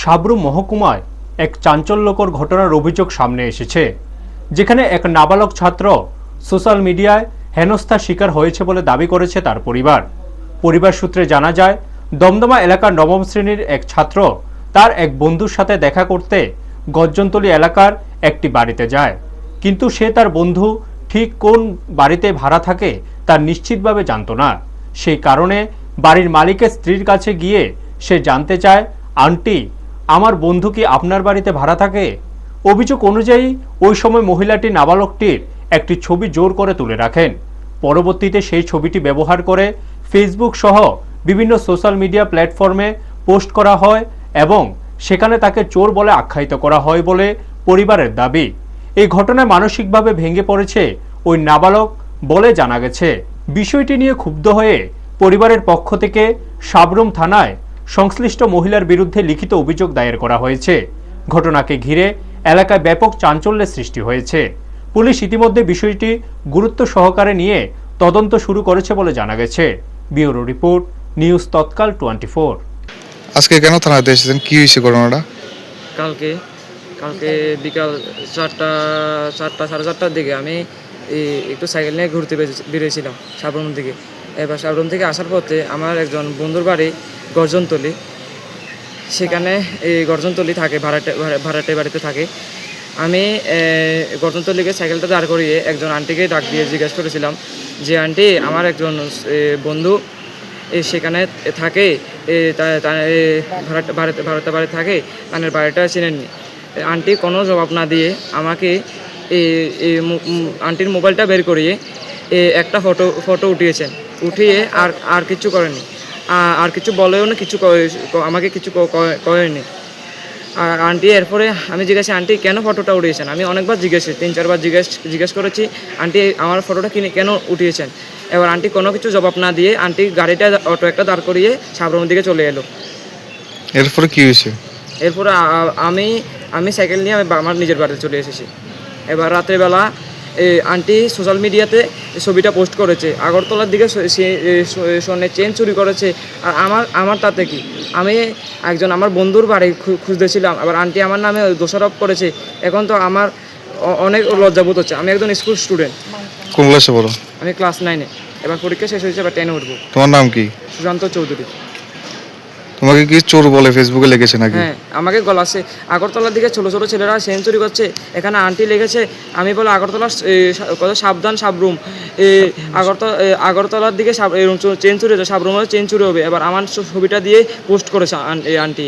সাবরুম মহকুমায় এক চাঞ্চল্যকর ঘটনার অভিযোগ সামনে এসেছে, যেখানে এক নাবালক ছাত্র সোশ্যাল মিডিয়ায় হেনস্থার শিকার হয়েছে বলে দাবি করেছে তার পরিবার সূত্রে জানা যায়, দমদমা এলাকার নবম শ্রেণীর এক ছাত্র তার এক বন্ধুর সাথে দেখা করতে গজ্জনতলী এলাকার একটি বাড়িতে যায়, কিন্তু সে তার বন্ধু ঠিক কোন বাড়িতে ভাড়া থাকে তা নিশ্চিতভাবে জানত না। সেই কারণে বাড়ির মালিকের স্ত্রীর কাছে গিয়ে সে জানতে চায়, আন্টি, আমার বন্ধু কি আপনার বাড়িতে ভাড়া থাকে? অভিযোগ অনুযায়ী ওই সময় মহিলাটি নাবালকটির একটি ছবি জোর করে তুলে রাখেন। পরবর্তীতে সেই ছবিটি ব্যবহার করে ফেসবুক সহ বিভিন্ন সোশ্যাল মিডিয়া প্ল্যাটফর্মে পোস্ট করা হয় এবং সেখানে তাকে চোর বলে আখ্যায়িত করা হয় বলে পরিবারের দাবি। এই ঘটনায় মানসিকভাবে ভেঙে পড়েছে ওই নাবালক বলে জানা গেছে। বিষয়টি নিয়ে ক্ষুব্ধ হয়ে পরিবারের পক্ষ থেকে সাবরুম থানায় সংশ্লিষ্ট মহিলার বিরুদ্ধে লিখিত অভিযোগ দায়ের করা হয়েছে। ঘটনাকে ঘিরে এলাকায় ব্যাপক চাঞ্চল্যের সৃষ্টি হয়েছে। পুলিশ ইতিমধ্যে বিষয়টি গুরুত্ব সহকারে নিয়ে তদন্ত শুরু করেছে বলে জানা গেছে। ব্যুরো রিপোর্ট, নিউজ তৎকাল 24। আজকে কেন থানাতে এসেছেন, কি হয়েছে ঘটনাটা? কালকে বিকাল 4টা সাড়ে 4টার দিকে আমি একটু সাইকেল নিয়ে ঘুরতে বেরিয়েছিলাম সাবরুম দিকে। এবার সাবরুম থেকে আসার পথে আমার একজন বন্ধুর বাড়ি গর্জনতলী, সেখানে এই গর্জনতলী থাকে, ভাড়াটে বাড়িতে থাকে। আমি গর্জনতলীকে সাইকেলটা দাঁড় করিয়ে একজন আন্টিকে ডাক দিয়ে জিজ্ঞেস করেছিলাম যে, আন্টি, আমার একজন বন্ধু সেখানে থাকে, ভাড়াটে বাড়ি থাকে, তাদের বাড়িটা চিনেননি। আন্টি কোনো জবাব না দিয়ে আমাকে আন্টির মোবাইলটা বের করিয়ে একটা ফটো উঠিয়েছেন। উঠিয়ে আর কিছু করেনি, আর কিছু বলেও না, আমাকে কিছু করেনি। আর আন্টি এরপরে আমি জিজ্ঞাসা, আন্টি কেন ফটোটা উঠিয়েছেন? আমি অনেকবার জিজ্ঞেসি, 3-4বার জিজ্ঞেস করেছি, আন্টি আমার ফটোটা কেন উঠিয়েছেন? এবার আন্টি কোনো কিছু জবাব না দিয়ে আন্টি গাড়িটা, অটো একটা দাঁড় করিয়ে সাবরুমের দিকে চলে এলো। এরপরে কি হয়েছে? এরপরে আমি সাইকেল নিয়ে আমার নিজের বাড়িতে চলে এসেছি। এবার রাত্রেবেলা আন্টি সোশ্যাল মিডিয়াতে ছবিটা পোস্ট করেছে, আগরতলার দিকে স্বর্ণের চেন চুরি করেছে। আর আমার তাতে কি? আমি একজন আমার বন্ধুর বাড়ি খুঁজতেছিলাম, আবার আন্টি আমার নামে দোষারোপ করেছে। এখন তো আমার অনেক লজ্জাবোধ হচ্ছে। আমি একজন স্কুল স্টুডেন্ট। কোন ক্লাসে পড়ো? আমি ক্লাস 9-এ, এবার পরীক্ষা শেষ হয়েছে, এবার 10-এ উঠবো। তোমার নাম কি? সুশান্ত চৌধুরী। তোমাকে কি চোর বলে ফেসবুকে লিখেছে নাকি? হ্যাঁ, আমাকে গলাছে। আগরতলার দিকে ছোটো ছোটো ছেলেরা চেন চুরি করছে, এখানে আন্টি লেগেছে। আমি বলে আগরতলার কত সাবধান, সাবরুম, আগরতলার দিকে চেন চুরি হচ্ছে, সাবরুমের চেন চুরি হবে। এবার আমার ছবিটা দিয়ে পোস্ট করেছে আন্টি।